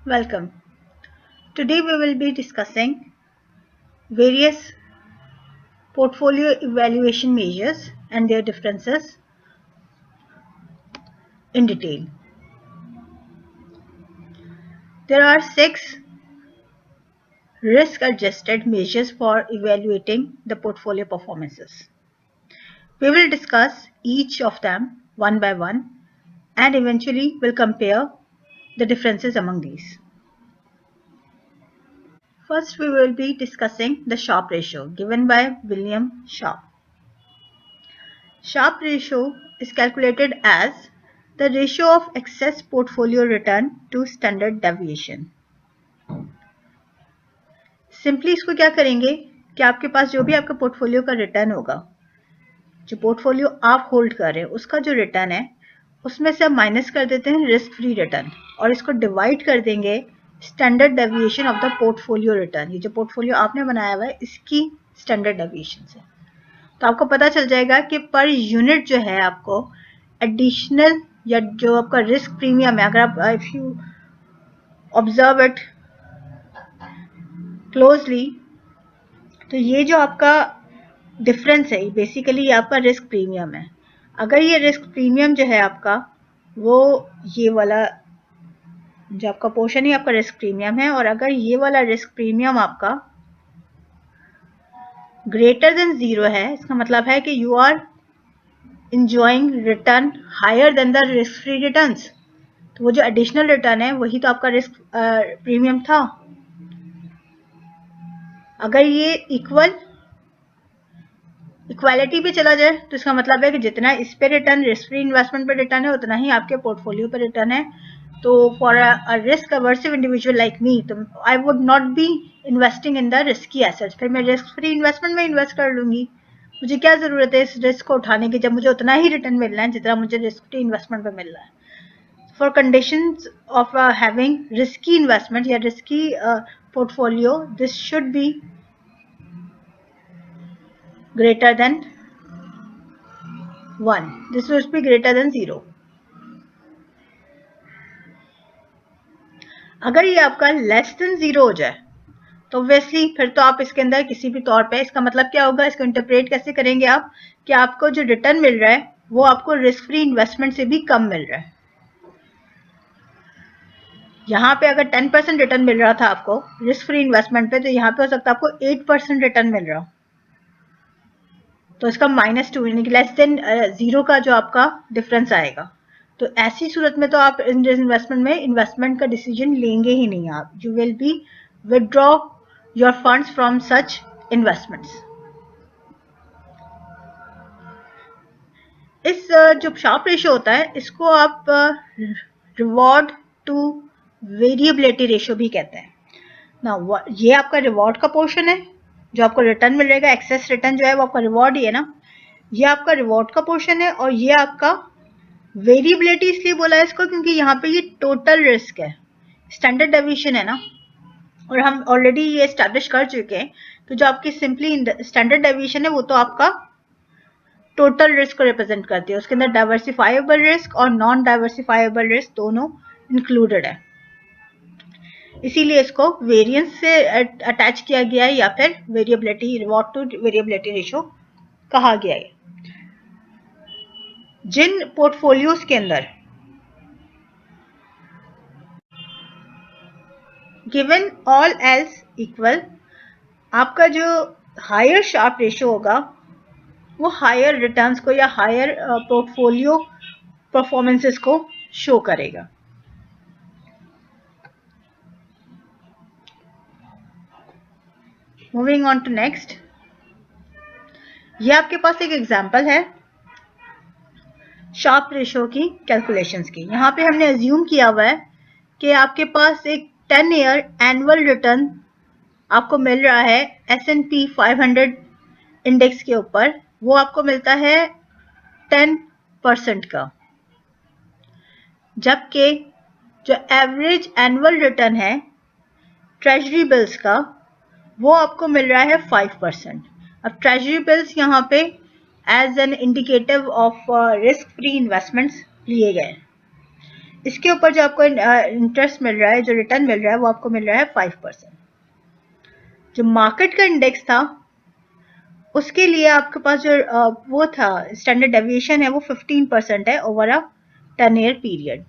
Welcome. Today we will be discussing various portfolio evaluation measures and their differences in detail. There are 6 risk-adjusted measures for evaluating the portfolio performances. We will discuss each of them one by one and eventually will compare the differences among these. First, we will be discussing the Sharpe ratio given by William Sharpe. Sharpe ratio is calculated as the ratio of excess portfolio return to standard deviation. Simply इसको क्या करेंगे कि आपके पास जो भी आपका portfolio का return होगा, जो पोर्टफोलियो आप होल्ड कर रहे हैं उसका जो रिटर्न है उसमें से आप माइनस कर देते हैं रिस्क फ्री रिटर्न और इसको डिवाइड कर देंगे standard deviation of the portfolio return. ये जो पोर्टफोलियो आपने बनाया हुआ है इसकी स्टैंडर्ड डेविएशन से, तो आपको पता चल जाएगा कि पर यूनिट जो है आपको एडिशनल या जो आपका रिस्क प्रीमियम है, अगर आप if you observe it closely तो ये जो आपका डिफरेंस है बेसिकली ये आपका रिस्क प्रीमियम है। अगर ये रिस्क प्रीमियम जो है आपका वो ये वाला जो आपका पोर्शन ही आपका रिस्क प्रीमियम है और अगर ये वाला रिस्क प्रीमियम आपका ग्रेटर देन 0 है, इसका मतलब है कि you are enjoying return higher than the risk free returns। तो वो जो एडिशनल रिटर्न है वही तो आपका रिस्क प्रीमियम था। अगर ये इक्वालिटी पे चला जाए तो इसका मतलब है कि जितना इस पे रिटर्न रिस्क फ्री इन्वेस्टमेंट पे रिटर्न है उतना ही आपके पोर्टफोलियो पे रिटर्न है। तो for a risk averse individual like me तो I would not be investing in the risky assets, फिर मैं रिस्क फ्री इन्वेस्टमेंट में इन्वेस्ट कर लूंगी। मुझे क्या जरूरत है इस रिस्क को उठाने की जब मुझे उतना ही रिटर्न मिलना है जितना मुझे रिस्क फ्री इन्वेस्टमेंट पे मिल रहा है। For conditions of having risky investment या risky portfolio this should be greater than 1, this should be greater than 0। अगर ये आपका लेस देन 0 हो जाए तो ऑब्वियसली फिर तो आप इसके अंदर किसी भी तौर पे, इसका मतलब क्या होगा, इसको इंटरप्रेट कैसे करेंगे आप कि आपको जो रिटर्न मिल रहा है वो आपको रिस्क फ्री इन्वेस्टमेंट से भी कम मिल रहा है। यहाँ पे अगर 10% रिटर्न मिल रहा था आपको रिस्क फ्री इन्वेस्टमेंट पे, तो यहाँ पे हो सकता है आपको 8% रिटर्न मिल रहा हो, तो इसका -2 यानी कि लेस देन 0 का जो आपका डिफरेंस आएगा। तो ऐसी सूरत में तो आप इन्वेस्टमेंट में इन्वेस्टमेंट का डिसीजन लेंगे ही नहीं, आप you will B withdraw your funds from such investments. इस जो शार्प रेशियो होता है इसको आप रिवॉर्ड टू वेरिएबिलिटी रेशियो भी कहते हैं ना। ये आपका रिवॉर्ड का पोर्शन है जो आपको रिटर्न मिल रहेगा, एक्सेस रिटर्न जो है वो आपका रिवॉर्ड ही है ना, ये आपका रिवॉर्ड का पोर्शन है। और ये आपका वेरिएबिलिटी इसलिए बोला है इसको क्योंकि यहाँ पे ये टोटल रिस्क है, स्टैंडर्ड डेविएशन है ना, और हम ऑलरेडी ये एस्टैब्लिश कर चुके हैं। तो जो आपकी सिंपली स्टैंडर्ड डेविएशन है वो तो आपका टोटल रिस्क को रिप्रेजेंट करती है, उसके अंदर डाइवर्सिफाइबल रिस्क और नॉन डाइवर्सिफाइबल रिस्क दोनों इंक्लूडेड है, इसीलिए इसको वेरिएंस से अटैच किया गया है या फिर variability reward to variability ratio कहा गया है। जिन पोर्टफोलियोज के अंदर गिवन ऑल एल्स इक्वल आपका जो हायर शार्प रेशियो होगा वो हायर रिटर्न्स को या हायर पोर्टफोलियो परफॉर्मेंसेस को शो करेगा। मूविंग ऑन टू नेक्स्ट, ये आपके पास एक एग्जांपल है शार्प रेशियो की कैलकुलेशंस की। यहाँ पे हमने अज्यूम किया हुआ है कि आपके पास एक 10 ईयर एनुअल रिटर्न आपको मिल रहा है S&P 500 इंडेक्स के ऊपर, वो आपको मिलता है 10% का, जबकि जो एवरेज एनुअल रिटर्न है ट्रेजरी बिल्स का वो आपको मिल रहा है 5%। अब ट्रेजरी बिल्स यहाँ पे as an indicative of risk free investments लिए गए। इसके ऊपर जो आपको इंटरेस्ट मिल रहा है, जो रिटर्न मिल रहा है, वो आपको मिल रहा है 5%। जो मार्केट का इंडेक्स था उसके लिए आपके पास जो वो था स्टैंडर्ड डेविएशन है वो 15% है ओवर अ 10 ईयर पीरियड।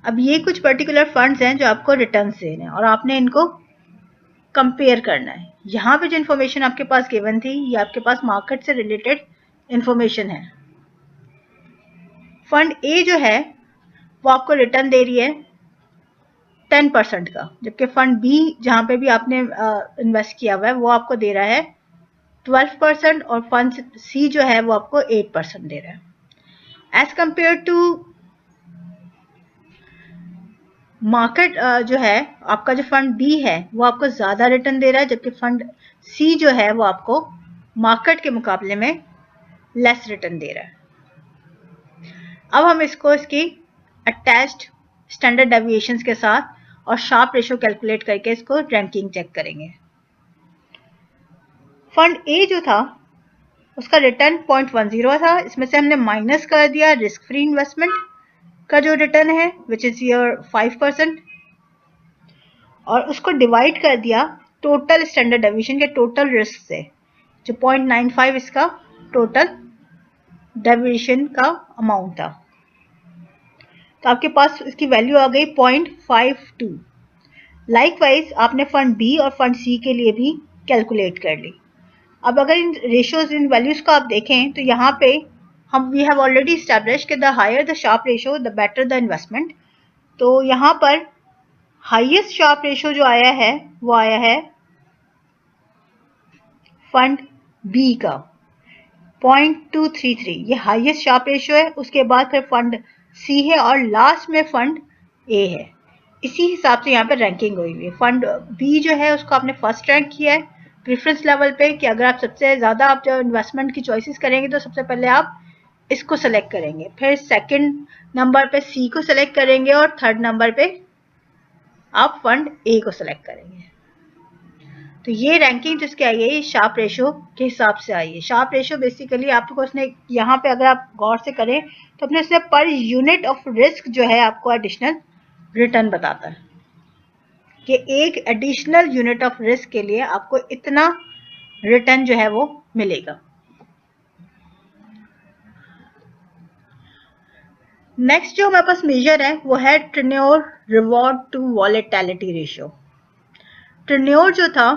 अब ये कुछ पर्टिकुलर फंड्स हैं जो आपको रिटर्न देने हैं और आपने इनको कंपेयर करना है। यहाँ पे जो इन्फॉर्मेशन आपके पास गिवन थी ये आपके पास मार्केट से रिलेटेड इन्फॉर्मेशन है। फंड ए जो है वो आपको रिटर्न दे रही है 10% का, जबकि फंड बी जहां पे भी आपने इन्वेस्ट किया हुआ है वो आपको दे रहा है 12% और फंड सी जो है वो आपको 8% दे रहा है। एज कंपेयर टू मार्केट जो है आपका जो फंड बी है वो आपको ज्यादा रिटर्न दे रहा है, जबकि फंड सी जो है वो आपको मार्केट के मुकाबले में लेस रिटर्न दे रहा है। अब हम इसको इसकी अटैच्ड स्टैंडर्ड डेविएशंस के साथ और शार्प रेशो कैलकुलेट करके इसको रैंकिंग चेक करेंगे। फंड ए जो था उसका रिटर्न 0.10 था, इसमें से हमने माइनस कर दिया रिस्क फ्री इन्वेस्टमेंट का जो रिटर्न है विच इज योर 5%, और उसको डिवाइड कर दिया टोटल स्टैंडर्ड डेविएशन के टोटल रिस्क से, जो 0.95 इसका टोटल डेविएशन का अमाउंट था। तो आपके पास इसकी वैल्यू आ गई 0.52। लाइकवाइज आपने फंड बी और फंड सी के लिए भी कैलकुलेट कर ली। अब अगर इन रेशियोज, इन वैल्यूज को आप देखें तो यहाँ पे हम we have already establish that the higher the Sharpe ratio the better the investment. तो यहाँ पर हाईएस्ट शार्प रेशियो जो आया है वो आया है फंड बी का 0.233, ये हाईएस्ट शार्प रेशियो है। उसके बाद फिर फंड सी है और लास्ट में फंड ए है। इसी हिसाब से यहाँ पे रैंकिंग हुई हुई है। फंड बी जो है उसको आपने फर्स्ट रैंक किया है प्रेफरेंस लेवल पे, कि अगर आप सबसे ज़्यादा आप जो इन्वेस्टमेंट की चॉइसेस करेंगे तो सबसे पहले आप इसको सेलेक्ट करेंगे, फिर सेकंड नंबर पे सी को सेलेक्ट करेंगे और थर्ड नंबर पे आप फंड ए को सेलेक्ट करेंगे। तो ये रैंकिंग जिसकी आई है ये शार्प रेशो के हिसाब से आई है। शार्प रेशो बेसिकली आपको उसने यहाँ पे अगर आप गौर से करें तो अपने उसने पर यूनिट ऑफ रिस्क जो है आपको एडिशनल रिटर्न बताता है कि एक एडिशनल यूनिट ऑफ रिस्क के लिए आपको इतना रिटर्न जो है वो मिलेगा। नेक्स्ट जो हमारे पास मेजर है वो है Treynor reward to volatility ratio. Treynor जो था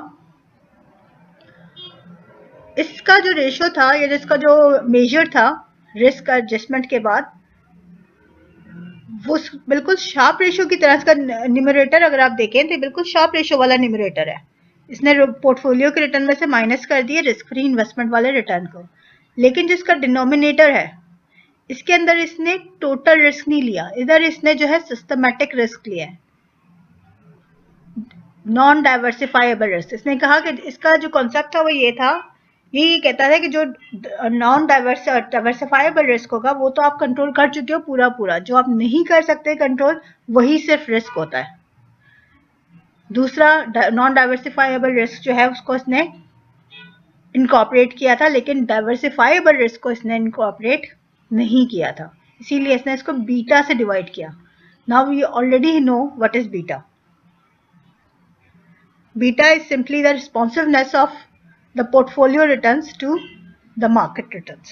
इसका जो रेशियो था या जिसका जो मेजर था रिस्क एडजस्टमेंट के बाद, वो बिल्कुल शार्प रेशियो की तरह, इसका न्यूमरेटर अगर आप देखें तो बिल्कुल शार्प रेशियो वाला न्यूमरेटर है। इसने पोर्टफोलियो के रिटर्न में से माइनस कर दिए रिस्क फ्री इन्वेस्टमेंट वाले रिटर्न को, लेकिन जिसका डिनोमिनेटर है इसके अंदर इसने टोटल रिस्क नहीं लिया, इधर इसने जो है सिस्टमैटिक रिस्क लिया है, नॉन डाइवर्सिफाइबल रिस्क। इसने कहा कि इसका जो कॉन्सेप्ट था वो ये था, ये कहता है कि जो नॉन डाइवर्सिफाइबल रिस्क होगा वो तो आप कंट्रोल कर चुके हो पूरा पूरा, जो आप नहीं कर सकते कंट्रोल वही सिर्फ रिस्क होता है। दूसरा नॉन डाइवर्सिफाइबल रिस्क जो है उसको इसने इनकॉर्पोरेट किया था, लेकिन डाइवर्सिफाइबल रिस्क को इसने इनकॉर्पोरेट नहीं किया था, इसीलिए इसने इसको बीटा से डिवाइड किया। Now we already know what is beta. Beta is simply the responsiveness of the portfolio returns to the market returns.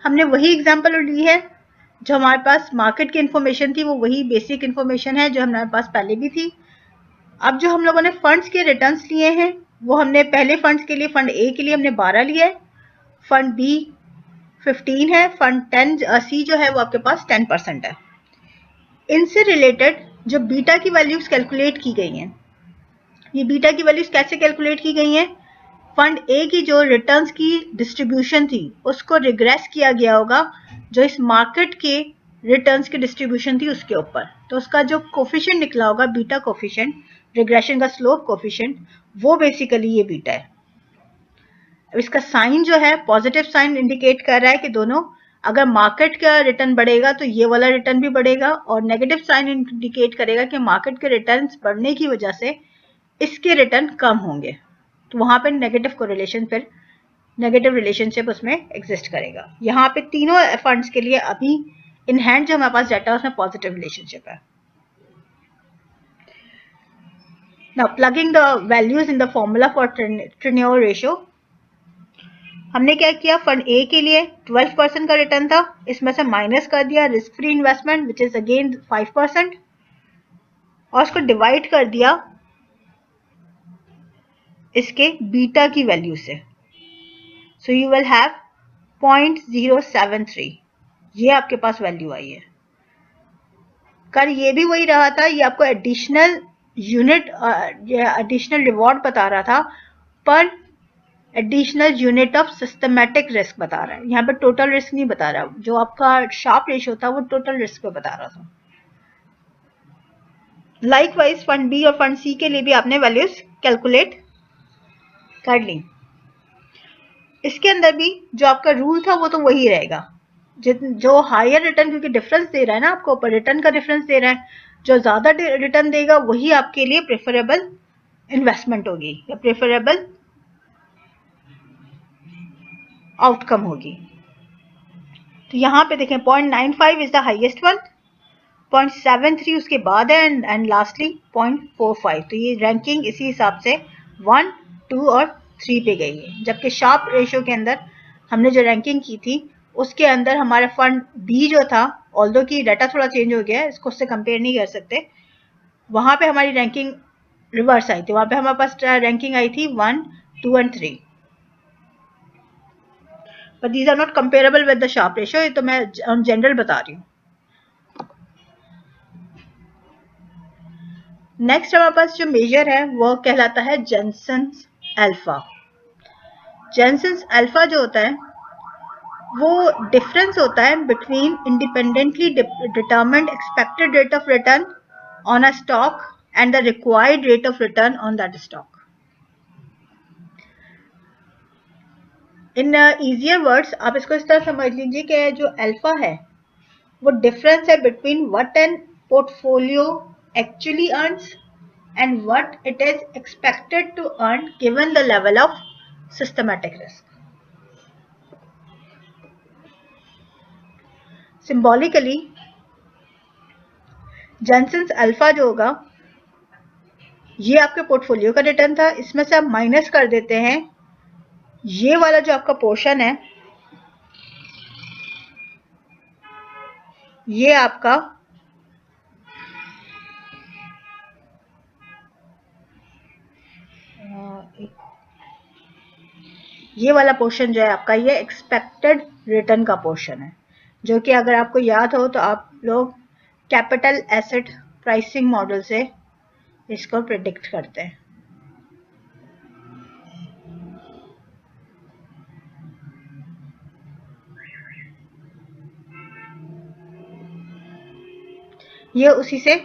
हमने वही एग्जांपल ली है जो हमारे पास मार्केट की इंफॉर्मेशन थी, वो वही बेसिक इंफॉर्मेशन है जो हमारे पास पहले भी थी। अब जो हम लोगों ने फंड्स के रिटर्न्स लिए हैं वो हमने पहले फंड्स के लिए, फंड ए के लिए हमने 12 लिया है, फंड बी 15 है, फंड 10 सी जो है वो आपके पास 10% है। इनसे रिलेटेड जो बीटा की वैल्यूज कैलकुलेट की गई हैं, ये बीटा की वैल्यूज कैसे कैलकुलेट की गई हैं, फंड ए की जो रिटर्न्स की डिस्ट्रीब्यूशन थी उसको रिग्रेस किया गया होगा जो इस मार्केट के रिटर्न्स की डिस्ट्रीब्यूशन थी उसके ऊपर, तो उसका जो कोफिशिएंट निकला होगा बीटा कोफिशिएंट, रिग्रेशन का स्लोप कोफिशिएंट, वो बेसिकली ये बीटा है। अब इसका साइन जो है पॉजिटिव साइन इंडिकेट कर रहा है कि दोनों, अगर मार्केट का रिटर्न बढ़ेगा तो ये वाला रिटर्न भी बढ़ेगा, और नेगेटिव साइन इंडिकेट करेगा कि मार्केट के रिटर्न्स बढ़ने की वजह से इसके रिटर्न कम होंगे। तो वहां पे नेगेटिव कोरिलेशन, फिर नेगेटिव रिलेशनशिप उसमें एग्जिस्ट करेगा। यहाँ पे तीनों फंड्स के लिए अभी इन हैंड जो हमारे पास डाटा है उसमें पॉजिटिव रिलेशनशिप है। Now plugging the values in the formula for tenure ratio, हमने क्या किया, फंड ए के लिए 12% का रिटर्न था, इसमें से माइनस कर दिया risk free investment which is again 5% और उसको डिवाइड कर दिया इसके बीटा की वैल्यू से। सो यू विल हैव 0.073, ये आपके पास वैल्यू आई है। कर ये भी वही रहा था, ये आपको एडिशनल यूनिट एडिशनल रिवॉर्ड बता रहा था, पर additional unit of systematic risk बता रहा है, यहाँ पे टोटल रिस्क नहीं बता रहा। जो आपका शार्प रेशियो था वो टोटल रिस्क पे बता रहा था। लाइकवाइज फंड बी और फंड सी के लिए भी आपने वैल्यूज कैलकुलेट कर ली। इसके अंदर भी जो आपका रूल था वो तो वही रहेगा, जो हायर रिटर्न, क्योंकि डिफरेंस दे रहा है ना आपको, ऊपर रिटर्न का डिफरेंस दे रहा है, जो ज्यादा रिटर्न देगा वही आपके लिए प्रेफरेबल इन्वेस्टमेंट होगी या प्रेफरेबल आउटकम होगी। तो यहाँ पे देखें 0.95 इज द हाईएस्ट वन, 0.73 उसके बाद है एंड लास्टली 0.45। तो ये रैंकिंग इसी हिसाब से 1, 2 और 3 पे गई है। जबकि शार्प रेशियो के अंदर हमने जो रैंकिंग की थी उसके अंदर हमारा फंड बी जो था, ऑल्दो की डाटा थोड़ा चेंज हो गया है, इसको उससे कंपेयर नहीं कर सकते, वहां पे हमारी रैंकिंग रिवर्स आई थी। वहां पे हमारे पास रैंकिंग आई थी 1, 2 and 3, but these are not comparable with the Sharpe ratio. ये तो मैं जनरल बता रही हूँ। नेक्स्ट हमारे पास जो मेजर है वो कहलाता है जेनसेंस अल्फा। जेनसेंस अल्फा जो होता है वो डिफरेंस होता है between independently determined expected rate of return on a stock and the required rate of return on that stock. In easier words आप इसको इस तरह समझ लीजिए कि जो अल्फा है वो डिफरेंस है between what an portfolio actually earns and what it is expected to earn given the level of systematic risk. Symbolically, Jensen's alpha जो होगा ये आपके पोर्टफोलियो का रिटर्न था, इसमें से आप माइनस कर देते हैं ये वाला जो आपका पोर्शन है, ये आपका ये वाला पोर्शन जो है आपका, ये एक्सपेक्टेड रिटर्न का पोर्शन है, जो कि अगर आपको याद हो तो आप लोग कैपिटल एसेट प्राइसिंग मॉडल से इसको प्रेडिक्ट करते हैं। ये उसी से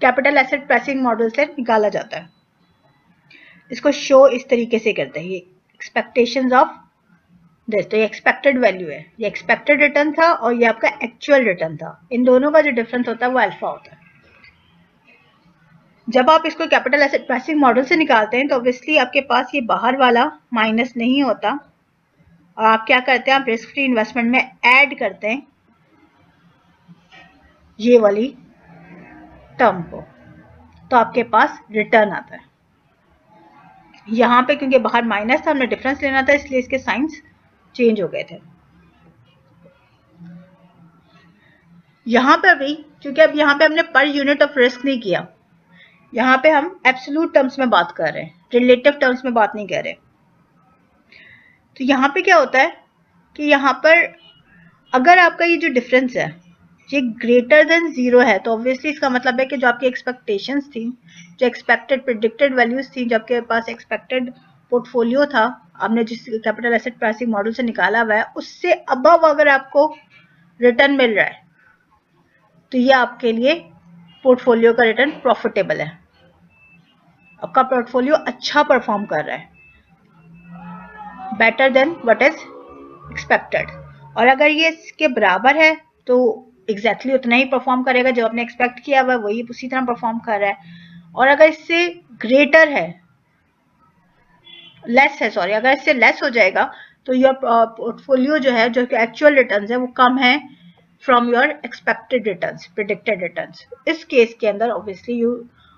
कैपिटल एसेट प्राइसिंग मॉडल से निकाला जाता है। इसको शो इस तरीके से करते हैं, ये एक्सपेक्टेशंस ऑफ दिस, तो ये एक्सपेक्टेड वैल्यू है, ये एक्सपेक्टेड रिटर्न था और ये आपका एक्चुअल रिटर्न था। इन दोनों का जो डिफरेंस होता है वो अल्फा होता है। जब आप इसको कैपिटल एसेट प्राइसिंग मॉडल से निकालते हैं तो ऑब्वियसली आपके पास ये बाहर वाला माइनस नहीं होता और आप क्या करते हैं, आप रिस्क फ्री इन्वेस्टमेंट में ऐड करते हैं ये वाली टर्म को, तो आपके पास रिटर्न आता है। यहाँ पे क्योंकि बाहर माइनस था, हमने डिफरेंस लेना था, इसलिए इसके साइंस चेंज हो गए थे। यहाँ पे भी क्योंकि अब यहाँ पे हमने पर यूनिट ऑफ रिस्क नहीं किया, यहाँ पे हम एब्सोल्यूट टर्म्स में बात कर रहे हैं, रिलेटिव टर्म्स में बात नहीं कर रहे। तो यहाँ पे क्या होता है कि यहाँ पर अगर आपका ये जो डिफरेंस है ये ग्रेटर देन 0 है तो ऑब्वियसली इसका मतलब है कि जो आपकी एक्सपेक्टेशंस थी, जो एक्सपेक्टेड प्रेडिक्टेड वैल्यूज थी, जो आपके पास एक्सपेक्टेड पोर्टफोलियो था, आपने जिस कैपिटल एसेट प्राइसिंग मॉडल से निकाला हुआ है, उससे अबव अगर आपको रिटर्न मिल रहा है तो ये आपके लिए पोर्टफोलियो का रिटर्न प्रॉफिटेबल है, आपका पोर्टफोलियो अच्छा परफॉर्म कर रहा है, better than what is expected. और अगर ये इसके बराबर है तो एग्जैक्टली उतना ही परफॉर्म करेगा, जो आपने एक्सपेक्ट किया हुआ वही उसी तरह परफॉर्म कर रहा है। और अगर इससे ग्रेटर है लेस है, सॉरी, अगर इससे लेस हो जाएगा तो योर पोर्टफोलियो जो है, जो कि एक्चुअल रिटर्न्स है, वो कम है from your expected returns, predicted returns. इस केस के अंदर obviously you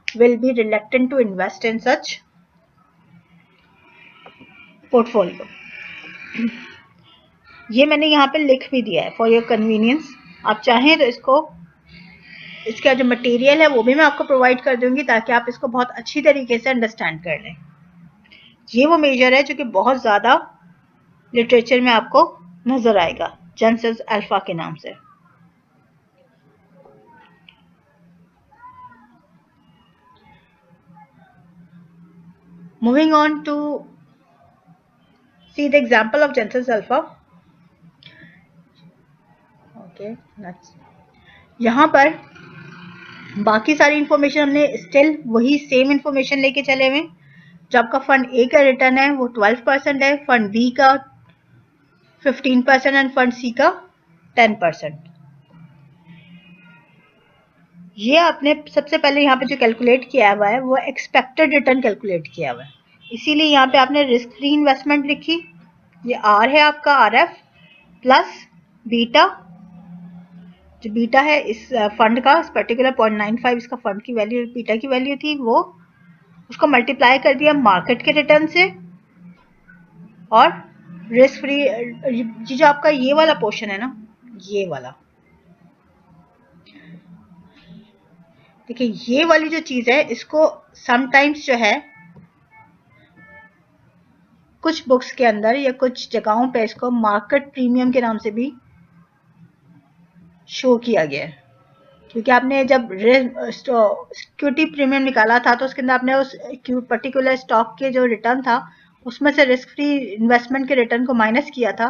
will be reluctant to invest in such portfolio. ये मैंने यहाँ पे लिख भी दिया है फॉर योर कन्वीनियंस। आप चाहें तो इसका जो मटेरियल है वो भी मैं आपको प्रोवाइड कर दूंगी ताकि आप इसको बहुत अच्छी तरीके से अंडरस्टैंड कर लें। ये वो मेजर है जो कि बहुत ज़्यादा लिटरेचर में आपको नजर आएगा, जेंसेस अल्फा के नाम से। Moving on to see the example of Jensen's alpha. Okay, यहाँ पर बाकी सारी इंफॉर्मेशन हमने स्टिल वही सेम इंफॉर्मेशन लेके चले हुए। जो आपका फंड ए का रिटर्न है वो 12% है, फंड बी का 15% एंड फंड सी का 10%। ये आपने सबसे पहले यहाँ पे जो कैलकुलेट किया हुआ है वो एक्सपेक्टेड रिटर्न कैलकुलेट किया हुआ है, इसीलिए यहाँ पे आपने रिस्क फ्री इन्वेस्टमेंट लिखी। ये आर है आपका, आर एफ प्लस बीटा। जो बीटा है इस फंड का, इस पर्टिकुलर 0.95 इसका फंड की वैल्यू, बीटा की वैल्यू थी, वो उसको मल्टीप्लाई कर दिया मार्केट के रिटर्न से, और रिस्क फ्री जो आपका ये वाला पोर्शन है ना, ये वाला देखिए, ये वाली जो चीज है इसको समटाइम्स जो है कुछ बुक्स के अंदर या कुछ जगहों पे इसको मार्केट प्रीमियम के नाम से भी शो किया गया है, क्योंकि आपने जब सिक्योरिटी प्रीमियम निकाला था तो उसके अंदर आपने उस पर्टिकुलर स्टॉक के जो रिटर्न था उसमें से रिस्क फ्री इन्वेस्टमेंट के रिटर्न को माइनस किया था,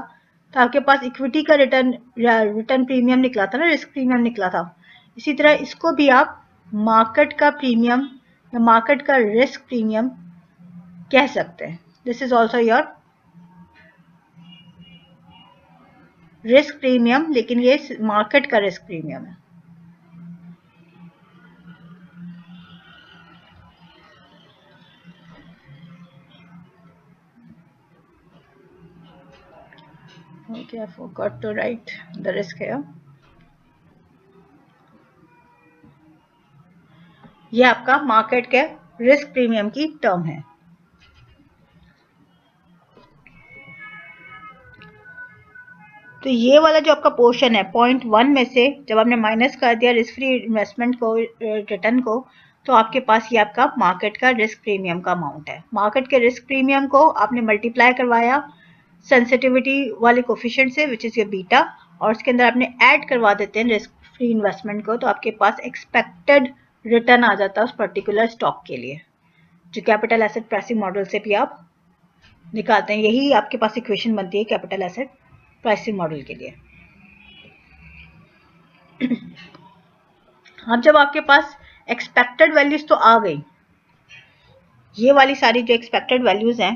तो आपके पास इक्विटी का रिटर्न प्रीमियम निकला था ना, रिस्क प्रीमियम निकला था। इसी तरह इसको भी आप मार्केट का प्रीमियम या मार्केट का रिस्क प्रीमियम कह सकते हैं। This is also your risk premium, लेकिन ये मार्केट का रिस्क प्रीमियम है। Okay, I forgot to write the risk here. ये आपका मार्केट के रिस्क प्रीमियम की टर्म है। तो ये वाला जो आपका पोर्शन है 0.1 में से जब आपने माइनस कर दिया रिस्क फ्री इन्वेस्टमेंट को, रिटर्न को, तो आपके पास ये आपका मार्केट का रिस्क प्रीमियम का अमाउंट है। मार्केट के रिस्क प्रीमियम को आपने मल्टीप्लाई करवाया सेंसिटिविटी वाले कोफिशिएंट से, विच इज योर बीटा, और उसके अंदर आपने ऐड करवा देते हैं रिस्क फ्री इन्वेस्टमेंट को, तो आपके पास एक्सपेक्टेड रिटर्न आ जाता है उस पर्टिकुलर स्टॉक के लिए, जो कैपिटल एसेट प्राइसिंग मॉडल से भी आप निकालते हैं। यही आपके पास इक्वेशन बनती है कैपिटल एसेट प्राइसिंग मॉडल के लिए। अब जब आपके पास एक्सपेक्टेड वैल्यूज तो आ गई, ये वाली सारी जो एक्सपेक्टेड वैल्यूज हैं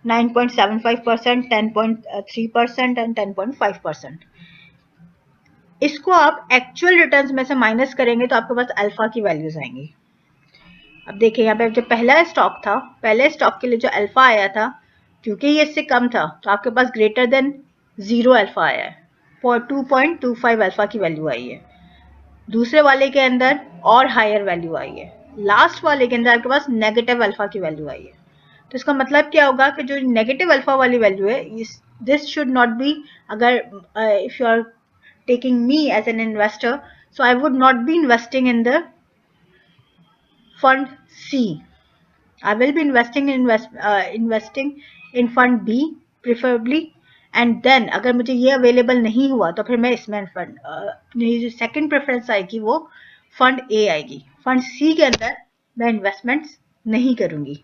9.75%, 10.3% एंड 10.5%, इसको आप एक्चुअल रिटर्न्स में से माइनस करेंगे तो आपके पास अल्फा की वैल्यूज आएंगी। अब देखिए यहाँ पे जो पहला स्टॉक था, पहले स्टॉक के लिए जो अल्फा आया था, क्योंकि ये इससे कम था तो आपके पास ग्रेटर देन 0 अल्फा आया है, 2.25 अल्फा की वैल्यू आई है। दूसरे वाले के अंदर और हायर वैल्यू आई है, लास्ट वाले के अंदर आपके पास नेगेटिव अल्फा की वैल्यू आई है। तो इसका मतलब क्या होगा कि जो नेगेटिव अल्फा वाली वैल्यू है, दिस शुड नॉट बी, अगर if you are taking me as an investor, so I would not be investing in the fund C. I will be investing in fund B preferably, and then अगर मुझे ये available नहीं हुआ तो फिर मैं इसमें फंड अपनी जो सेकंड प्रेफरेंस आएगी वो फंड A आएगी। फंड C के अंदर मैं इन्वेस्टमेंट्स नहीं करूंगी,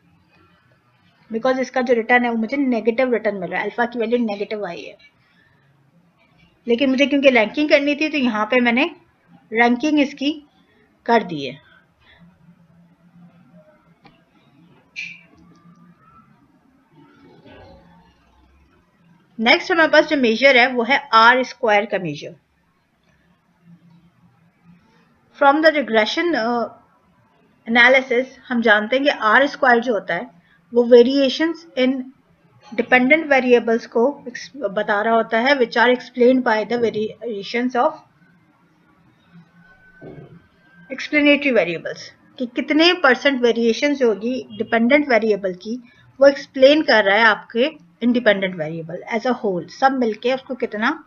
बिकॉज इसका जो रिटर्न है वो मुझे नेगेटिव रिटर्न मिल रहा है, अल्फा की वैल्यू नेगेटिव आई है। लेकिन मुझे क्योंकि रैंकिंग करनी थी तो यहाँ पे मैंने रैंकिंग इसकी कर दी है। नेक्स्ट हमारे पास जो मेजर है वो है आर स्क्वायर का measure. From the regression analysis हम जानते हैं कि आर स्क्वायर जो होता है वो वेरिएशंस इन डिपेंडेंट वेरिएबल्स को बता रहा होता है, which are explained by the variations of explanatory variables, कि कितने परसेंट वेरिएशन होगी डिपेंडेंट वेरिएबल की, वो एक्सप्लेन कर रहा है आपके independent variable as a whole, सब मिलके उसको कितना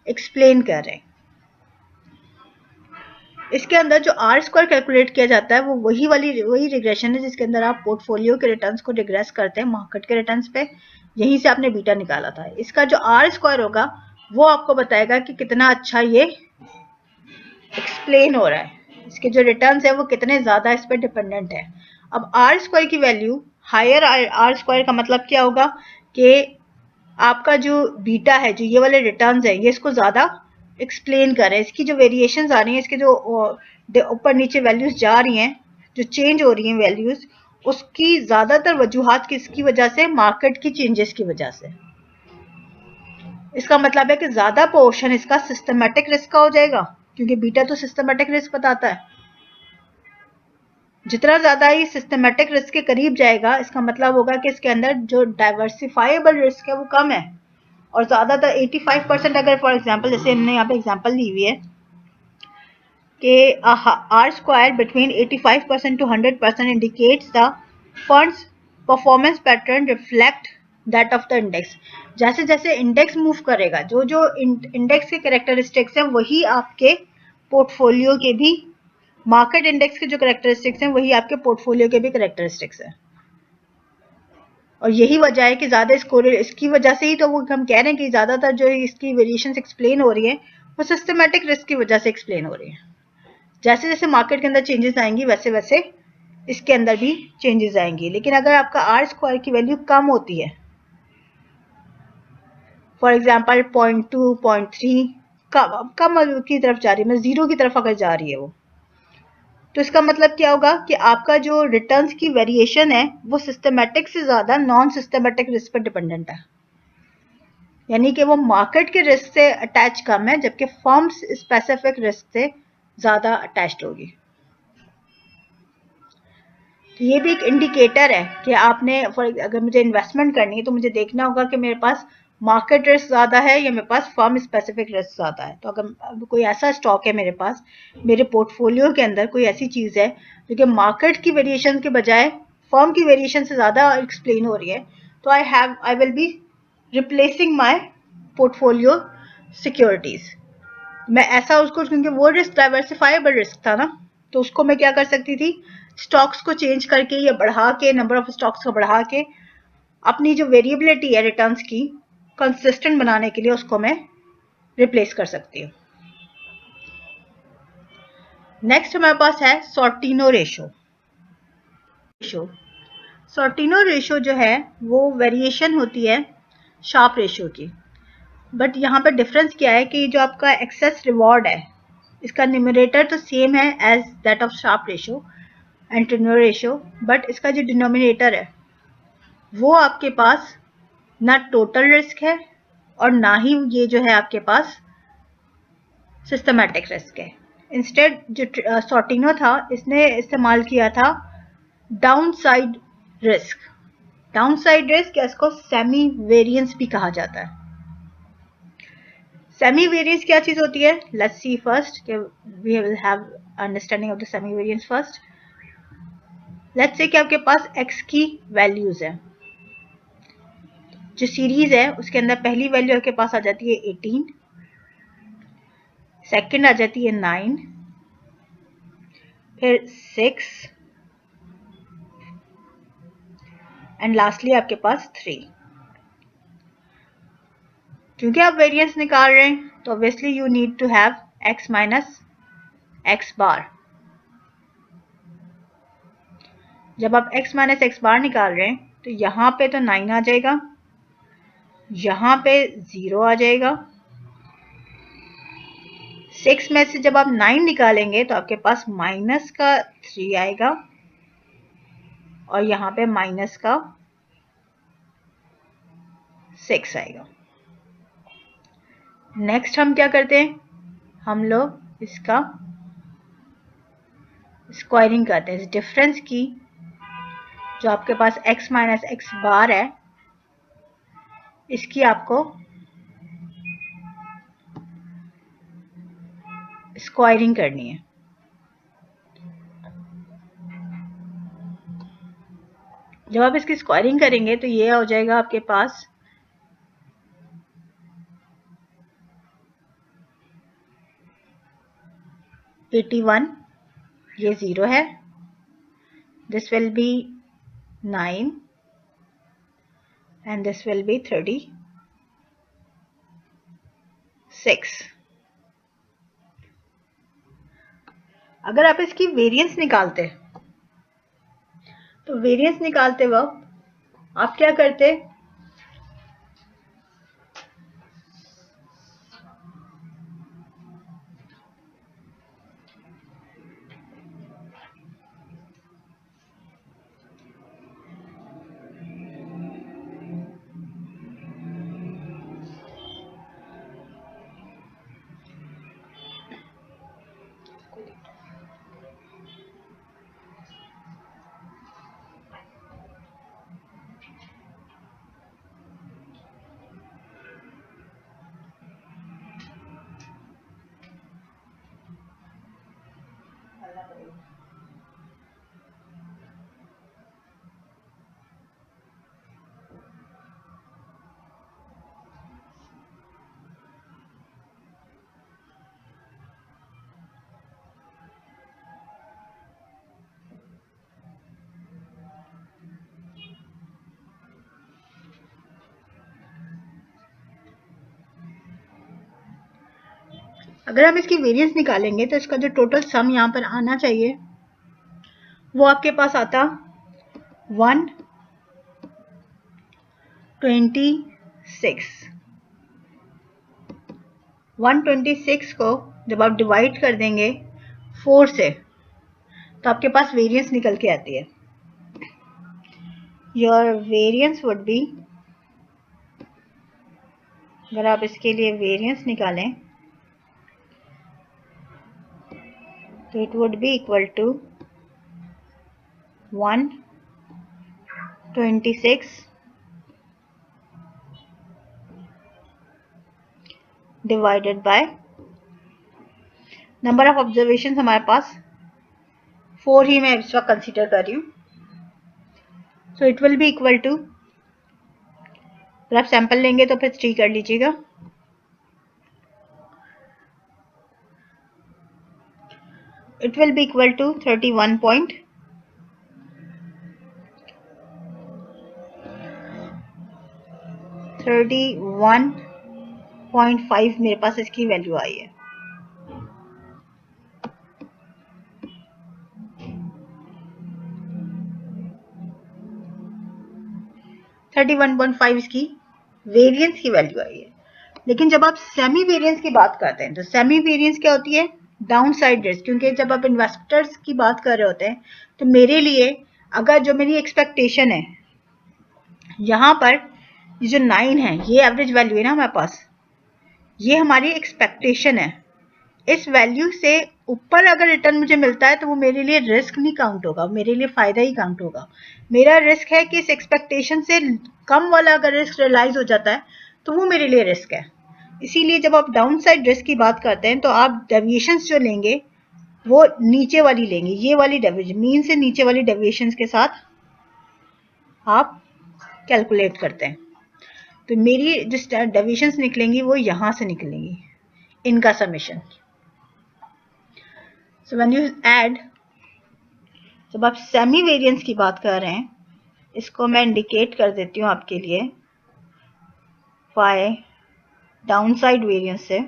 एक्सप्लेन कर रहे हैं। इसके अंदर जो आर स्क्वायर कैलकुलेट किया जाता है वो वही रिग्रेशन है जिसके अंदर आप पोर्टफोलियो के रिटर्न्स को रिग्रेस करते हैं मार्केट के रिटर्न्स पे, यहीं से आपने बीटा निकाला था। इसका जो आर स्क्वायर होगा वो आपको बताएगा कि कितना अच्छा ये एक्सप्लेन हो रहा है, इसके जो रिटर्न्स है वो कितने ज्यादा इस पर डिपेंडेंट है। अब आर स्क्वायर की वैल्यू हायर, आर स्क्वायर का मतलब क्या होगा कि आपका जो बीटा है, जो ये वाले रिटर्न्स है, ये इसको ज्यादा एक्सप्लेन कर रहे हैं। इसकी जो वेरिएशंस आ रही हैं, इसके जो ऊपर नीचे वैल्यूज जा रही हैं, जो चेंज हो रही हैं वैल्यूज, उसकी ज्यादातर वजूहात किसकी वजह से, मार्केट की चेंजेस की वजह से। इसका मतलब है कि ज्यादा पोर्शन इसका सिस्टमेटिक रिस्क का हो जाएगा, क्योंकि बीटा तो सिस्टमेटिक रिस्क बताता है। जितना ज्यादा ही सिस्टमेटिक रिस्क के करीब जाएगा, इसका मतलब होगा कि इसके अंदर जो डाइवर्सिफाइबल रिस्क है वो कम है, और ज्यादातर 85% अगर फॉर एग्जांपल, जैसे हमने यहाँ पे एग्जांपल ली हुई है कि R square between 85% to 100% indicates the funds performance pattern reflect that of the index. जैसे जैसे इंडेक्स मूव करेगा, जो जो इंडेक्स के कैरेक्टरिस्टिक्स हैं वही आपके पोर्टफोलियो के भी, मार्केट इंडेक्स के जो कैरेक्टरिस्टिक्स हैं वही आपके पोर्टफोलियो के भी कैरेक्टरिस्टिक्स हैं। और यही वजह है कि ज्यादा स्कोर, इसकी वजह से ही तो वो हम कह रहे हैं कि ज्यादातर जो इसकी वेरिएशंस एक्सप्लेन हो रही है वो सिस्टमेटिक रिस्क की वजह से एक्सप्लेन हो रही है। जैसे जैसे मार्केट के अंदर चेंजेस आएंगी वैसे वैसे इसके अंदर भी चेंजेस आएंगी। लेकिन अगर आपका आर स्क्वायर की वैल्यू कम होती है, फॉर एग्जाम्पल 0.2 0.3 कम की तरफ जा रही है, मतलब जीरो की तरफ अगर जा रही है वो, तो इसका मतलब क्या होगा कि आपका जो रिटर्न्स की वेरिएशन है वो सिस्टमेटिक से ज्यादा नॉन सिस्टमेटिक रिस्क पर डिपेंडेंट है, यानी कि वो मार्केट के रिस्क से अटैच कम है, जबकि फर्म स्पेसिफिक रिस्क से ज्यादा अटैच्ड होगी। तो ये भी एक इंडिकेटर है कि आपने अगर मुझे इन्वेस्टमेंट करनी है तो मुझे देखना होगा कि मेरे पास मार्केट रिस्क ज्यादा है या मेरे पास फर्म स्पेसिफिक रिस्क ज्यादा है। तो अगर कोई ऐसा स्टॉक है मेरे पास, मेरे पोर्टफोलियो के अंदर कोई ऐसी चीज है जो कि मार्केट की वेरिएशन के बजाय फर्म की वेरिएशन से ज्यादा एक्सप्लेन हो रही है, तो आई will B replacing my portfolio securities. मैं ऐसा उसको, क्योंकि वो रिस्क डाइवर्सिफाइबल रिस्क था ना, तो उसको मैं क्या कर सकती थी, स्टॉक्स को चेंज करके या बढ़ा के, नंबर ऑफ स्टॉक्स को बढ़ा के अपनी जो वेरिएबिलिटी है रिटर्न्स की कंसिस्टेंट बनाने के लिए उसको मैं रिप्लेस कर सकती हूँ। नेक्स्ट हमारे पास है सॉर्टिनो रेशो। सॉर्टिनो रेशो जो है वो वेरिएशन होती है शार्प रेशो की, बट यहाँ पर डिफरेंस क्या है कि जो आपका एक्सेस रिवॉर्ड है, इसका न्यूमरेटर तो सेम है as that of Sharpe ratio and Treynor ratio, but इसका जो डिनोमिनेटर है वो आपके पास ना टोटल रिस्क है और ना ही ये जो है आपके पास सिस्टमैटिक रिस्क है। इंस्टेड जो सॉर्टिनो था इसने इस्तेमाल किया था डाउनसाइड रिस्क। डाउनसाइड रिस्क या इसको सेमी वेरिएंस भी कहा जाता है। सेमी वेरिएंस क्या चीज होती है, let's see first, we will have understanding of the semi variance first. Let's say कि आपके पास x की वैल्यूज है, जो सीरीज है उसके अंदर पहली वैल्यू आपके पास आ जाती है 18, सेकंड आ जाती है 9, फिर 6 एंड लास्टली आपके पास 3। क्योंकि आप वेरिएंस निकाल रहे हैं तो obviously you need to have x minus x bar. जब आप x माइनस x बार निकाल रहे हैं तो यहाँ पे तो 9 आ जाएगा, यहाँ पे 0 आ जाएगा, 6 में से जब आप 9 निकालेंगे तो आपके पास माइनस का 3 आएगा और यहाँ पे माइनस का 6 आएगा। नेक्स्ट हम क्या करते हैं, हम लोग इसका स्क्वायरिंग करते हैं, इस डिफरेंस की जो आपके पास x माइनस एक्स बार है, इसकी आपको स्क्वायरिंग करनी है। जब आप इसकी स्क्वायरिंग करेंगे तो ये हो जाएगा आपके पास 81, ये 0 है, this will be 9 and this will be 36। अगर आप इसकी वेरिएंस निकालते तो वेरिएंस निकालते वक्त आप क्या करते, अगर हम इसकी वेरिएंस निकालेंगे तो इसका जो टोटल सम यहाँ पर आना चाहिए वो आपके पास आता 126। 126 को जब आप डिवाइड कर देंगे 4 से तो आपके पास वेरिएंस निकल के आती है। योर वेरिएंस वुड बी, अगर आप इसके लिए वेरिएंस निकालें तो it would be equal to 126 divided by number of observation हमारे पास 4 ही मैं इस वक्त कंसीडर कर रही हूँ। So it will be equal to, अगर आप सैंपल लेंगे तो फिर 3 कर लीजिएगा, it will be equal to 31.5 मेरे पास इसकी वैल्यू आई है। इसकी वेरिएंस की वैल्यू आई है। लेकिन जब आप सेमी वेरिएंस की बात करते हैं तो सेमी वेरिएंस क्या होती है, डाउन साइड रिस्क। क्योंकि जब आप इन्वेस्टर्स की बात कर रहे होते हैं तो मेरे लिए अगर जो मेरी एक्सपेक्टेशन है यहाँ पर ये जो 9 है ये एवरेज वैल्यू है ना हमारे पास, ये हमारी एक्सपेक्टेशन है। इस वैल्यू से ऊपर अगर रिटर्न मुझे मिलता है तो वो मेरे लिए रिस्क नहीं काउंट होगा, मेरे लिए फायदा ही काउंट होगा। मेरा रिस्क है कि इस एक्सपेक्टेशन से कम वाला अगर रिस्क रियलाइज हो जाता है तो वो मेरे लिए रिस्क है। इसीलिए जब आप डाउन साइड रिस्क की बात करते हैं तो आप डेविएशंस जो लेंगे वो नीचे वाली लेंगे, ये वाली डेविएशन मीन से नीचे वाली डेविएशंस के साथ आप कैलकुलेट करते हैं। तो मेरी जो डेविएशंस निकलेंगी वो यहां से निकलेंगी, इनका summation. So when you add, जब आप सेमी वेरिएंस की बात कर रहे हैं, इसको मैं इंडिकेट कर देती हूँ आपके लिए फाई डाउन साइड वेरिएंस से,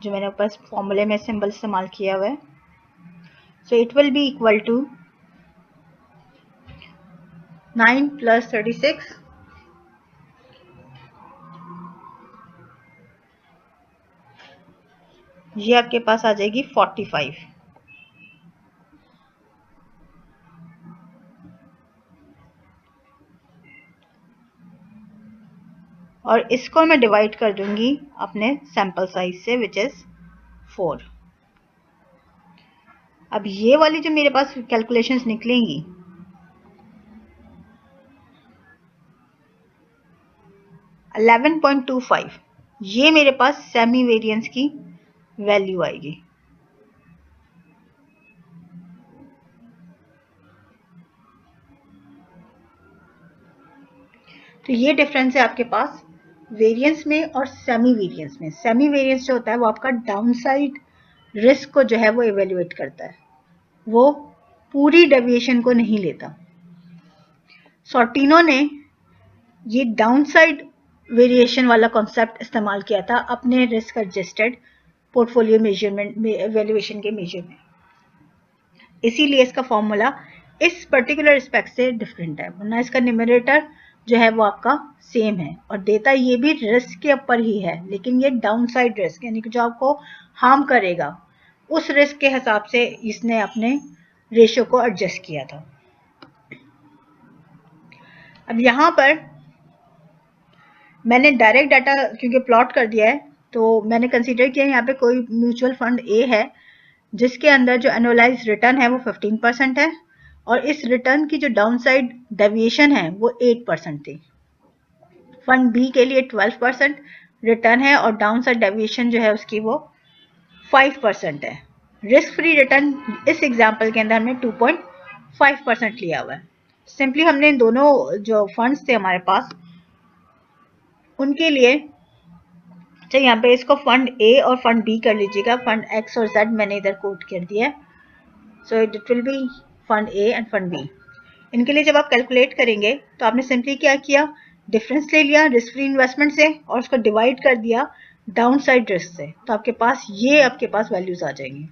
जो मैंने ऊपर फॉर्मूले में सिंबल इस्तेमाल किया हुआ है। So it will be equal to 9 + 36 ये आपके पास आ जाएगी 45। और इसको मैं डिवाइड कर दूंगी अपने सैंपल साइज से विच इज 4। अब ये वाली जो मेरे पास कैलकुलेशंस निकलेंगी 11.25, ये मेरे पास सेमी वेरिएंस की वैल्यू आएगी। तो ये डिफरेंस है आपके पास वेरिएंस में और सेमी वेरिएंस में। सेमी वेरिएंस जो होता है वो आपका डाउनसाइड रिस्क को जो है वो इवेल्युएट करता है, वो पूरी डेविएशन को नहीं लेता। सॉर्टिनो ने ये डाउनसाइड वेरिएशन वाला कॉन्सेप्ट इस्तेमाल किया था अपने रिस्क एडजस्टेड पोर्टफोलियो मेजरमेंट में, एवेल्युएशन के मेजर में। इसीलिए इसका फॉर्मूला इस पर्टिकुलर रिस्पेक्ट से डिफरेंट है, वरना इसका न्यूमरेटर जो है वो आपका सेम है और देता ये भी रिस्क के ऊपर ही है, लेकिन ये डाउनसाइड रिस्क यानी कि जो आपको हार्म करेगा उस रिस्क के हिसाब से इसने अपने रेशियो को एडजस्ट किया था। अब यहाँ पर मैंने डायरेक्ट डाटा क्योंकि प्लॉट कर दिया है, तो मैंने कंसीडर किया यहाँ पे कोई म्यूचुअल फंड ए है जिसके अंदर जो एनुअलाइज रिटर्न है वो 15% है और इस रिटर्न की जो डाउनसाइड डेविएशन है वो 8% थी। फंड बी के लिए 12% रिटर्न है और डाउनसाइड डेविएशन जो है उसकी वो 5% है। रिस्क फ्री रिटर्न इस एग्जाम्पल के अंदर हमने 2.5% लिया हुआ है। सिंपली हमने इन दोनों जो फंड्स थे हमारे पास उनके लिए, तो यहाँ पे इसको फंड ए और फंड बी कर लीजिएगा। फंड एक्स और जेड मैंने इधर कोट कर दिया है, so it will be fund A and fund B. इनके लिए जब आप कैलकुलेट करेंगे तो आपने सिंपली क्या किया, डिफरेंस ले लिया रिस्क फ्री इन्वेस्टमेंट से और उसको डिवाइड कर दिया डाउन साइड रिस्क से, तो आपके पास वैल्यूज आ जाएंगी।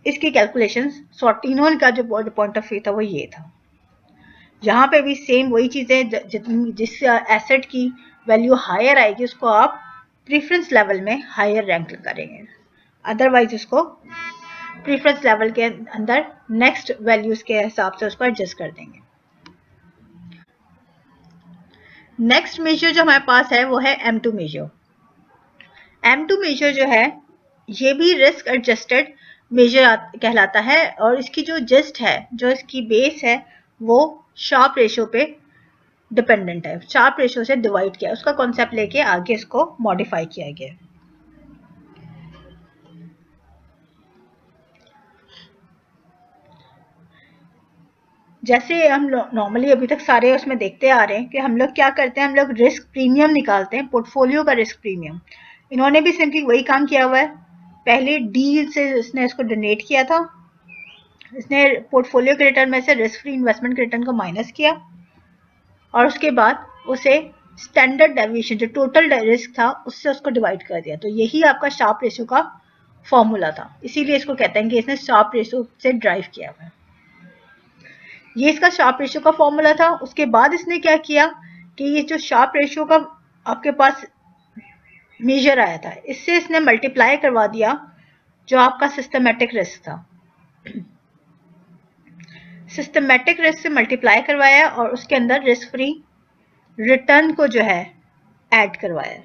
इसकी कैलकुलेशन सॉर्टिनो का जो पॉइंट ऑफ व्यू था वो ये था। यहाँ पे भी सेम वही चीजें, जिस एसेट की वैल्यू हायर आएगी उसको आप प्रीफरेंस लेवल में हायर रैंक करेंगे, अदरवाइज उसको प्रीफरेंस लेवल के अंदर नेक्स्ट वैल्यूज के हिसाब से उसको एडजस्ट कर देंगे। नेक्स्ट मेजर जो हमारे पास है वो है M2 मेजर। M2 मेजर जो है ये भी रिस्क एडजस्टेड मेजर कहलाता है और इसकी जो जिस्ट है, जो इसकी बेस है वो शार्प रेशियो पे डिपेंडेंट है। शार्प रेशियो से डिवाइड किया, उसका कॉन्सेप्ट लेके आगे इसको मॉडिफाई किया गया। जैसे हम नॉर्मली अभी तक सारे उसमें देखते आ रहे हैं कि हम लोग क्या करते हैं, हम लोग रिस्क प्रीमियम निकालते हैं, पोर्टफोलियो का रिस्क प्रीमियम। इन्होंने भी सिंपली वही काम किया हुआ है। पहले डी से इसने इसको डोनेट किया था, इसने पोर्टफोलियो के रिटर्न में से रिस्क फ्री इन्वेस्टमेंट के रिटर्न को माइनस किया और उसके बाद उसे स्टैंडर्ड डेविएशन जो टोटल रिस्क था उससे उसको डिवाइड कर दिया। तो यही आपका शार्प रेशियो का फॉर्मूला था, इसीलिए इसको कहते हैं कि इसने शार्प रेशियो से ड्राइव किया हुआ है। ये इसका शार्प रेशियो का फॉर्मूला था। उसके बाद इसने क्या किया कि ये जो शार्प रेशियो का आपके पास मेजर आया था, इससे इसने मल्टीप्लाई करवा दिया जो आपका सिस्टमैटिक रिस्क था। सिस्टमैटिक रिस्क से मल्टीप्लाई करवाया और उसके अंदर रिस्क फ्री रिटर्न को जो है ऐड करवाया।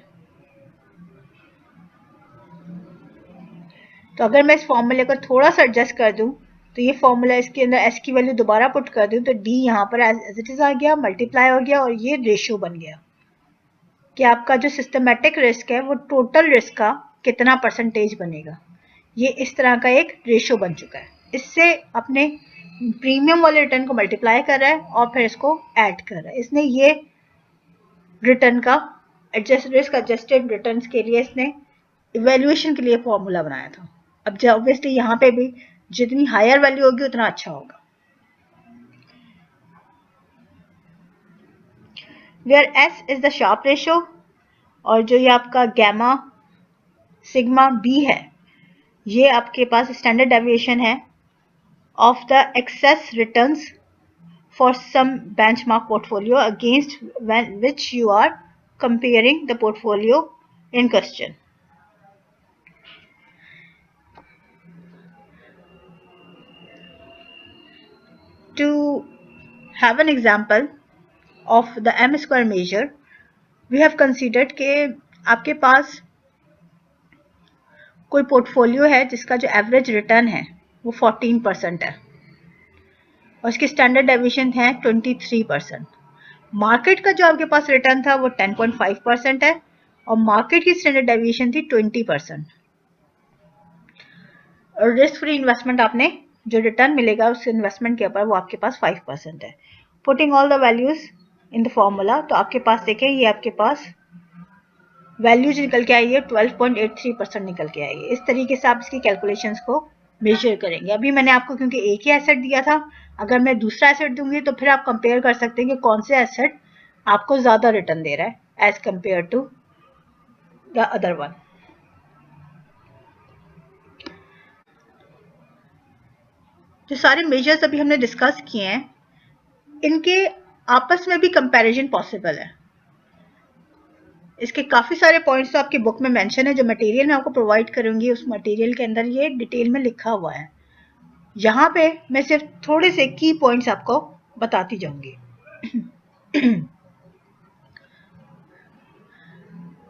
तो अगर मैं इस फॉर्मूले को थोड़ा सा एडजस्ट कर दूं तो ये फॉर्मूला, इसके अंदर एस की वैल्यू दोबारा पुट कर दूं तो डी यहाँ पर एज इट इज आ गया, मल्टीप्लाई हो गया और ये रेशियो बन गया कि आपका जो सिस्टमैटिक रिस्क है वो टोटल रिस्क का कितना परसेंटेज बनेगा। ये इस तरह का एक रेशियो बन चुका है। इससे अपने प्रीमियम वाले रिटर्न को मल्टीप्लाई कर रहा है और फिर इसको ऐड कर रहा है। इसने ये रिटर्न का रिस्क एडजस्टेड रिटर्न के लिए इसने इवेल्युएशन के लिए फॉर्मूला बनाया था। अब ऑब्वियसली यहाँ पे भी जितनी हायर वैल्यू होगी उतना अच्छा होगा। Where S is the Sharpe ratio और जो ये आपका गैमा सिग्मा बी है ये आपके पास स्टैंडर्ड डेविएशन है of the excess returns for some benchmark portfolio against which you are comparing the portfolio in question. To have an example of the M square measure, we have considered कि आपके पास कोई portfolio है जिसका जो average return है वो 14% है और इसकी स्टैंडर्ड डेविएशन है 23%। मार्केट का जो आपके पास रिटर्न था वो 10.5% है और मार्केट की स्टैंडर्ड डेविएशन थी 20%। और रिस्क फ्री इन्वेस्टमेंट आपने जो रिटर्न मिलेगा उस इन्वेस्टमेंट के ऊपर वो आपके पास 5% है। Putting all the values in the formula, तो आपके पास देखें ये आपके पास वैल्यूज निकल के आई है 12.83% निकल के आई है। इस तरीके से आप इसकी कैलकुलेशंस को मेजर करेंगे। अभी मैंने आपको क्योंकि एक ही एसेट दिया था, अगर मैं दूसरा एसेट दूंगी तो फिर आप कंपेयर कर सकते हैं कि कौन से एसेट आपको ज्यादा रिटर्न दे रहा है as compare to the other one. जो सारे मेजर्स अभी हमने डिस्कस किए हैं इनके आपस में भी कंपैरिजन पॉसिबल है। इसके काफी सारे पॉइंट्स तो आपकी बुक में मेंशन है, जो मटेरियल मैं आपको प्रोवाइड करूंगी उस मटेरियल के अंदर ये डिटेल में लिखा हुआ है। यहाँ पे मैं सिर्फ थोड़े से की पॉइंट्स आपको बताती जाऊंगी।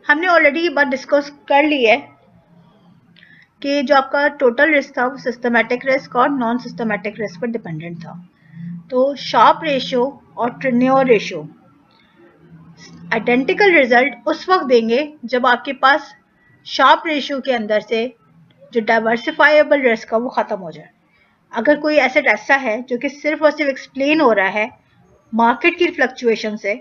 हमने ऑलरेडी ये बात डिस्कस कर ली है कि जो आपका टोटल रिस्क था वो सिस्टमैटिक रिस्क और नॉन सिस्टमैटिक रिस्क पर डिपेंडेंट था। तो शार्प रेशियो और टेन्योर रेशियो आइडेंटिकल रिजल्ट उस वक्त देंगे जब आपके पास शार्प रेशियो के अंदर से जो डाइवर्सिफाइबल रिस्क है वो खत्म हो जाए। अगर कोई एसेट ऐसा है जो कि सिर्फ और सिर्फ एक्सप्लेन हो रहा है मार्केट की फ्लक्चुएशन से,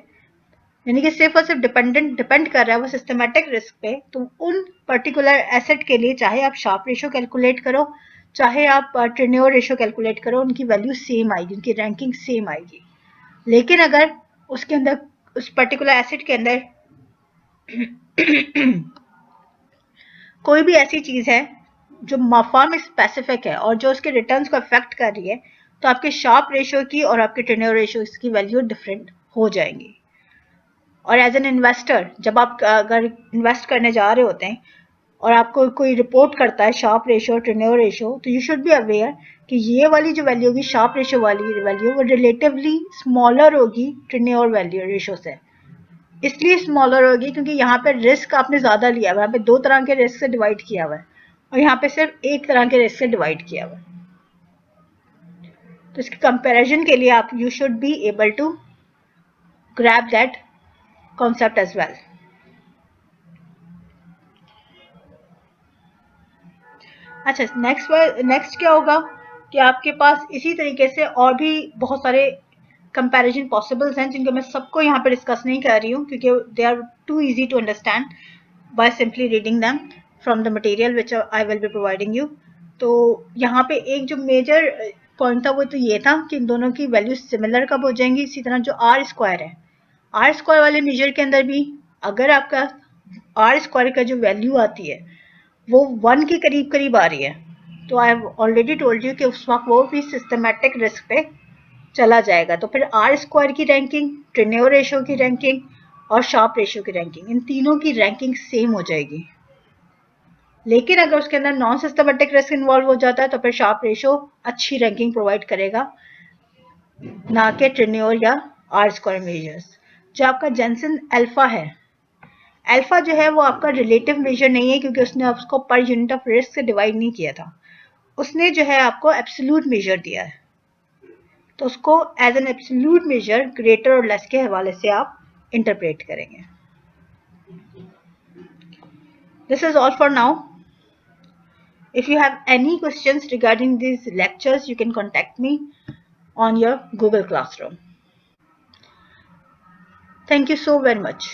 यानी कि सिर्फ और सिर्फ डिपेंड कर रहा है वो सिस्टमैटिक रिस्क पे, तो उन पर्टिकुलर एसेट के लिए चाहे आप शार्प रेशियो कैलकुलेट करो चाहे आप टेन्योर रेशियो कैलकुलेट करो, उनकी वैल्यू सेम आएगी, उनकी रैंकिंग सेम आएगी। लेकिन अगर उसके अंदर उस पर्टिकुलर एसेट के अंदर कोई भी ऐसी चीज है जो फर्म स्पेसिफिक है और जो उसके रिटर्न्स को अफेक्ट कर रही है, तो आपके शार्प रेशियो की और आपके टेन्योर रेशियो की वैल्यू डिफरेंट हो जाएंगी। और एज एन इन्वेस्टर जब आप अगर इन्वेस्ट करने जा रहे होते हैं और आपको कोई रिपोर्ट करता है शार्प रेशियो और टेन्योर रेशियो, तो यू शुड बी अवेयर कि ये वाली जो वैल्यू होगी शार्प रेशियो वाली वैल्यू वो रिलेटिवली स्मॉलर होगी टेन्योर वैल्यू रेशियो से। इसलिए स्मॉलर होगी क्योंकि यहाँ पे रिस्क आपने ज्यादा लिया हुआ है, यहाँ पे 2 तरह के रिस्क से डिवाइड किया हुआ है और यहाँ पे सिर्फ एक तरह के रिस्क से डिवाइड किया हुआ है। तो इसके कंपैरिजन के लिए आप you should be able to grab that concept as well. अच्छा, नेक्स्ट क्या होगा कि आपके पास इसी तरीके से और भी बहुत सारे कंपैरिजन पॉसिबल्स हैं जिनको मैं सबको यहाँ पे डिस्कस नहीं कर रही हूँ क्योंकि they are too easy to understand by simply reading them from the material which I will be providing you. तो यहाँ पे एक जो मेजर पॉइंट था वो तो ये था कि इन दोनों की वैल्यू सिमिलर कब हो जाएंगी। इसी तरह जो आर स्क्वायर है, आर स्क्वायर वाले मेजर के अंदर भी अगर आपका आर स्क्वायर का जो वैल्यू आती है वो 1 के करीब करीब आ रही है, तो I have already told you कि उस वक्त वो भी सिस्टमैटिक रिस्क पे चला जाएगा। तो फिर आर स्क्वायर की रैंकिंग, टेन्योर रेशियो की रैंकिंग और शार्प रेशियो की रैंकिंग, इन तीनों की रैंकिंग सेम हो जाएगी। लेकिन अगर उसके अंदर नॉन सिस्टमैटिक रिस्क इन्वॉल्व हो जाता है तो फिर शार्प रेशियो अच्छी रैंकिंग प्रोवाइड करेगा, ना कि टेन्योर या आर स्क्वायर मेजर्स। जो आपका जेनसन अल्फा है, अल्फा जो है वो आपका रिलेटिव मेजर नहीं है क्योंकि उसने उसको पर यूनिट ऑफ रिस्क से डिवाइड नहीं किया था, उसने जो है आपको एब्सोल्यूट मेजर दिया है। तो उसको as an absolute measure greater और लेस के हवाले से आप इंटरप्रेट करेंगे। This is all for now. If you have any questions regarding these lectures, you can contact me on your Google Classroom. Thank you so very much.